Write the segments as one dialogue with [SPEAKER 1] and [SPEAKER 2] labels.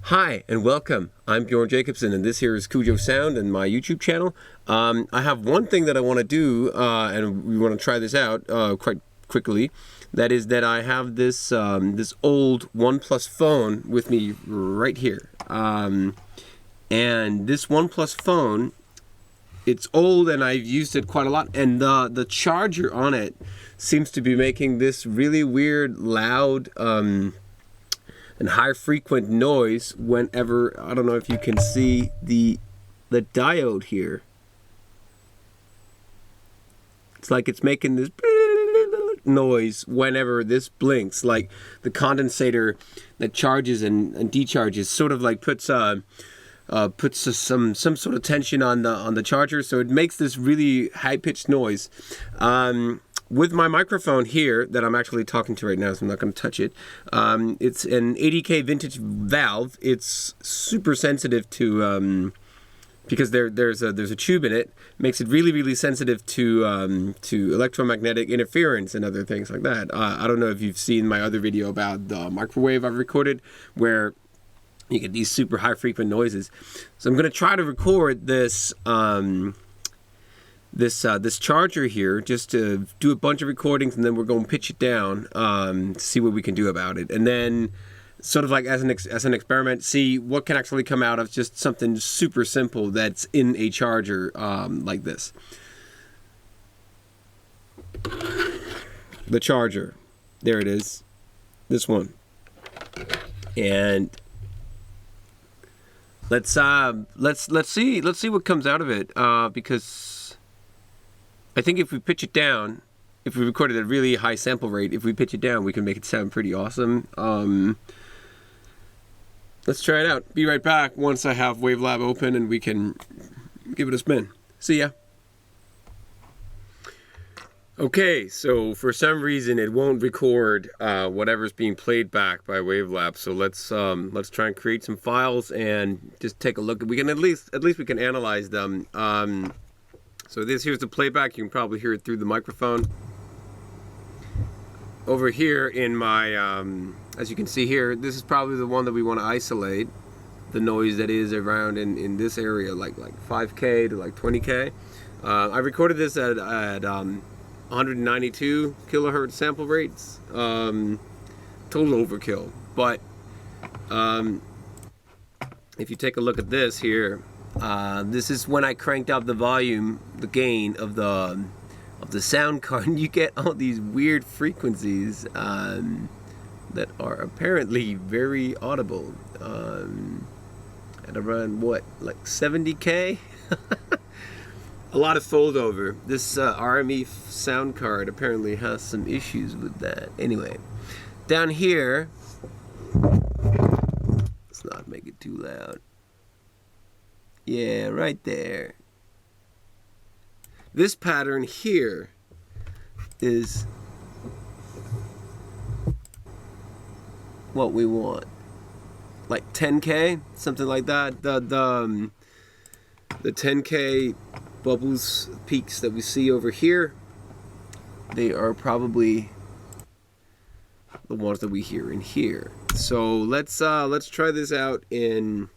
[SPEAKER 1] Hi and welcome. I'm Bjorn Jacobson and this here is Cujo Sound and my YouTube channel. I have one thing that I want to do and we want to try this out quite quickly. That is that I have this this old OnePlus phone with me right here. And this OnePlus phone, it's old and I've used it quite a lot, and the charger on it seems to be making this really weird loud and high frequent noise whenever, I don't know if you can see the diode here. It's like it's making this noise whenever this blinks, like the condensator that charges and decharges sort of like puts some sort of tension on the charger, so it makes this really high-pitched noise. With my microphone here that I'm actually talking to right now, so I'm not going to touch it. It's an 80K vintage valve. It's super sensitive to because there's a tube in it. Makes it really sensitive to electromagnetic interference and other things like that. I don't know if you've seen my other video about the microwave I've recorded, where you get these super high frequent noises. So I'm going to try to record this this charger here, just to do a bunch of recordings, and then we're going to pitch it down to see what we can do about it, and then sort of like as an experiment, see what can actually come out of just something super simple that's in a charger like this. The charger, there it is, this one, and let's see what comes out of it, because I think if we pitch it down, if we recorded at a really high sample rate, if we pitch it down, we can make it sound pretty awesome. Let's try it out. Be right back once I have Wavelab open and we can give it a spin. See ya. Okay, so for some reason it won't record whatever's being played back by Wavelab. So let's try and create some files and just take a look. We can at least we can analyze them. So here's the playback. You can probably hear it through the microphone. Over here in my, as you can see here, this is probably the one that we want to isolate, the noise that is around in this area, like 5K to like 20K. I recorded this at 192 kilohertz sample rates. Total overkill. But if you take a look at this here, this is when I cranked up the volume, the gain of the sound card, and you get all these weird frequencies that are apparently very audible at around what, like 70K? A lot of fold over. This RME sound card apparently has some issues with that. Anyway, down here, let's not make it too loud. Yeah, right there. This pattern here is what we want. Like 10K, something like that. The 10K bubbles, peaks that we see over here, they are probably the ones that we hear in here. So let's try this out in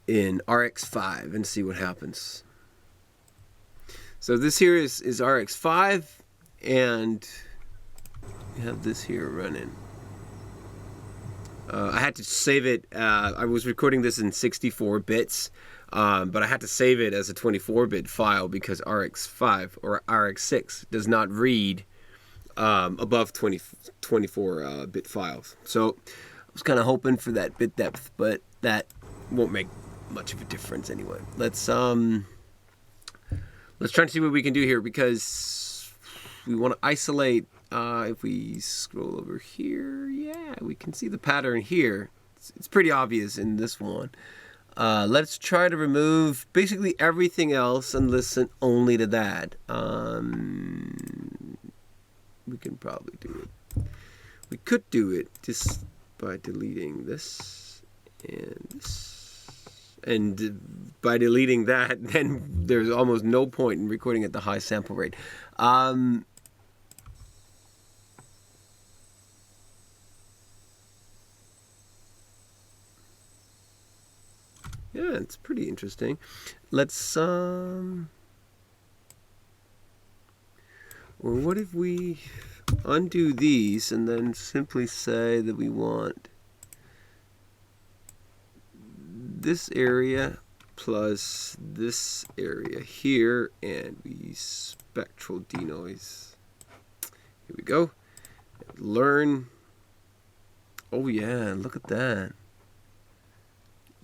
[SPEAKER 1] RX5 and see what happens. So this here is RX5, and we have this here running. I had to save it. I was recording this in 64 bits, but I had to save it as a 24-bit file because RX5 or RX6 does not read above 24-bit files. So I was kind of hoping for that bit depth, but that won't make much of a difference anyway. Let's try and see what we can do here, because we want to isolate. If we scroll over here, yeah, we can see the pattern here. It's pretty obvious in this one. Let's try to remove basically everything else and listen only to that. We can probably do it. We could do it just by deleting this and this. And by deleting that, then there's almost no point in recording at the high sample rate. Yeah, it's pretty interesting. Let's or what if we undo these and then simply say that we want this area plus this area here, and we spectral denoise. Here we go. Learn. Oh yeah, look at that.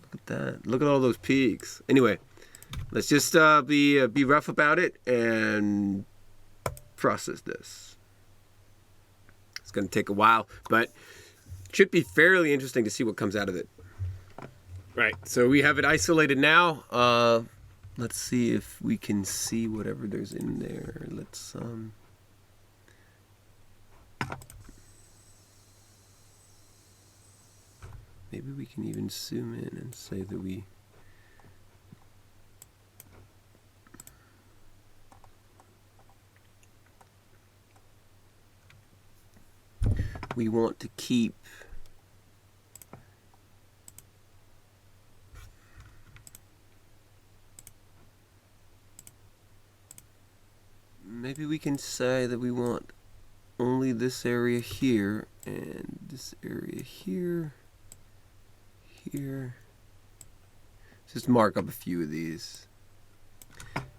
[SPEAKER 1] Look at that. Look at all those peaks. Anyway, let's just be rough about it and process this. It's going to take a while, but it should be fairly interesting to see what comes out of it. Right, so we have it isolated now. Let's see if we can see whatever there's in there. Let's maybe we can even zoom in and say that we want to keep maybe we can say that we want only this area here and this area here, here. Just mark up a few of these.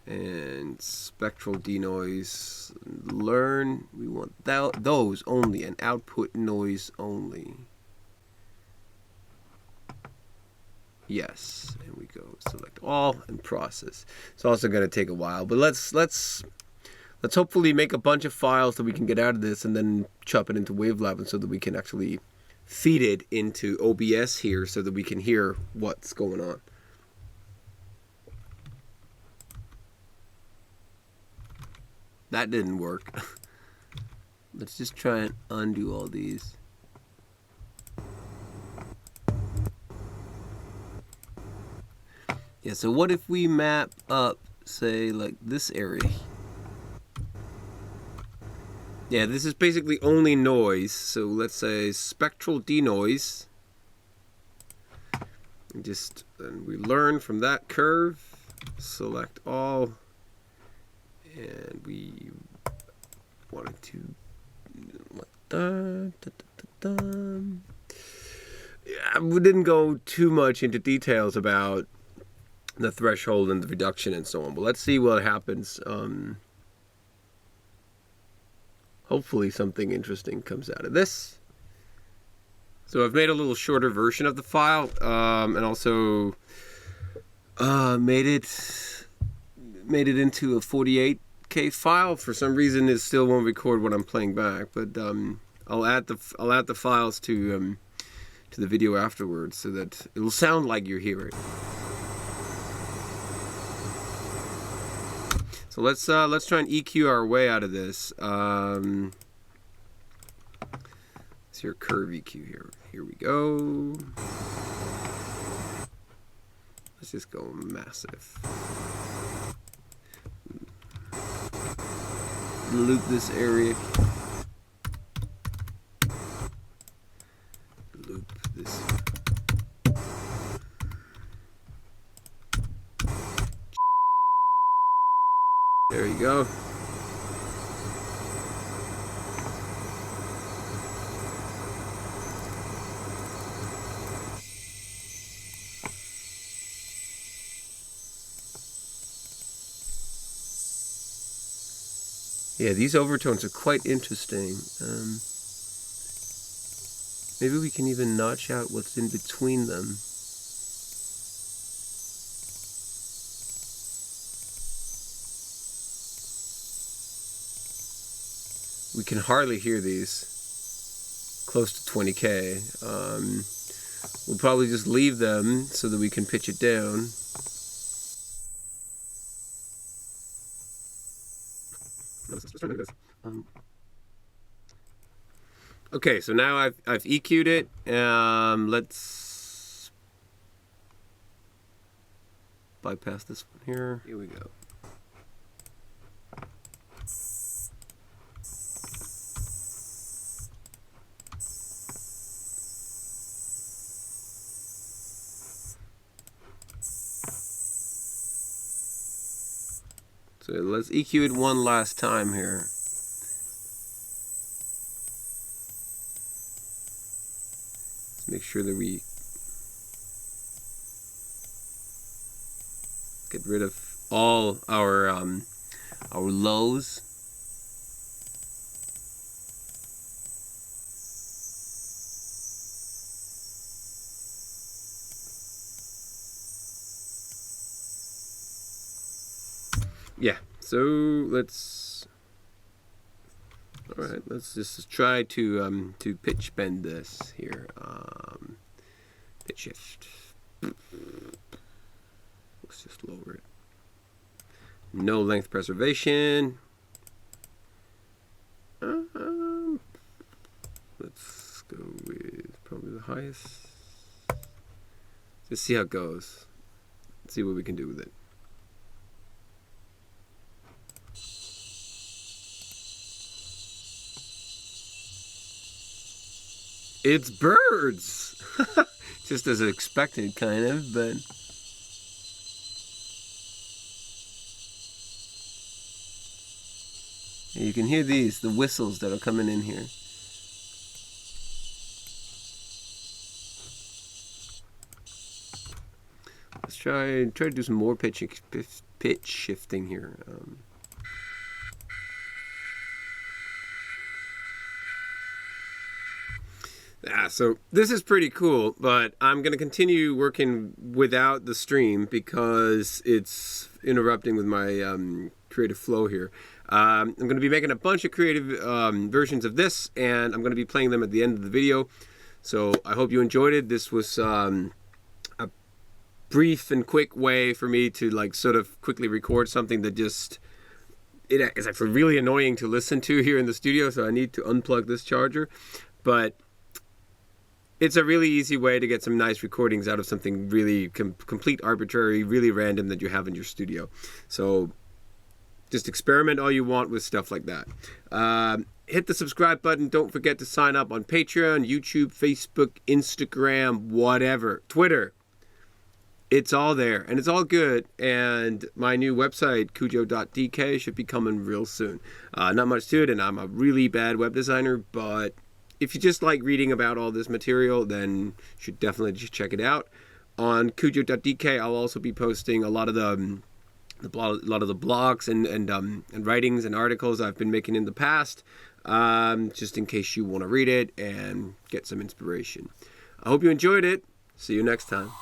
[SPEAKER 1] And spectral denoise, learn, we want those only, and output noise only. Yes, and we go select all and process. It's also going to take a while, but let's hopefully make a bunch of files that we can get out of this and then chop it into Wavelab, and so that we can actually feed it into OBS here so that we can hear what's going on. That didn't work. Let's just try and undo all these. Yeah, so what if we map up, say, like this area? Yeah, this is basically only noise. So let's say spectral denoise. And we learn from that curve, select all, and we wanted to yeah, we didn't go too much into details about the threshold and the reduction and so on, but let's see what happens. Hopefully something interesting comes out of this. So I've made a little shorter version of the file, and also made it into a 48K file. For some reason, it still won't record what I'm playing back, but I'll add the files to the video afterwards so that it'll sound like you're hearing. So let's try and EQ our way out of this. It's your curve EQ here. Here we go. Let's just go massive. Loop this area. Loop this. There you go. Yeah, these overtones are quite interesting. Maybe we can even notch out what's in between them. We can hardly hear these. Close to 20K. We'll probably just leave them so that we can pitch it down. Okay, so now I've EQ'd it. Let's bypass this one here. Here we go. So let's EQ it one last time here. Let's make sure that we get rid of all our lows. Yeah, so let's. All right, let's just try to pitch bend this here. Pitch shift. Let's just lower it. No length preservation. Let's go with probably the highest. Just see how it goes. See what we can do with it. It's birds! Just as expected, kind of, but... You can hear these, the whistles that are coming in here. Let's try to do some more pitch shifting here. So this is pretty cool, but I'm going to continue working without the stream because it's interrupting with my creative flow here. I'm going to be making a bunch of creative versions of this, and I'm going to be playing them at the end of the video. So I hope you enjoyed it. This was a brief and quick way for me to like sort of quickly record something that just... it is actually really annoying to listen to here in the studio, so I need to unplug this charger. But it's a really easy way to get some nice recordings out of something really complete arbitrary, really random that you have in your studio. So just experiment all you want with stuff like that. Hit the subscribe button. Don't forget to sign up on Patreon, YouTube, Facebook, Instagram, whatever, Twitter. It's all there, and it's all good. And my new website, Cujo.dk, should be coming real soon. Not much to it, and I'm a really bad web designer, but if you just like reading about all this material, then you should definitely just check it out. On Cujo.dk, I'll also be posting a lot of the blogs and writings and articles I've been making in the past, just in case you want to read it and get some inspiration. I hope you enjoyed it. See you next time.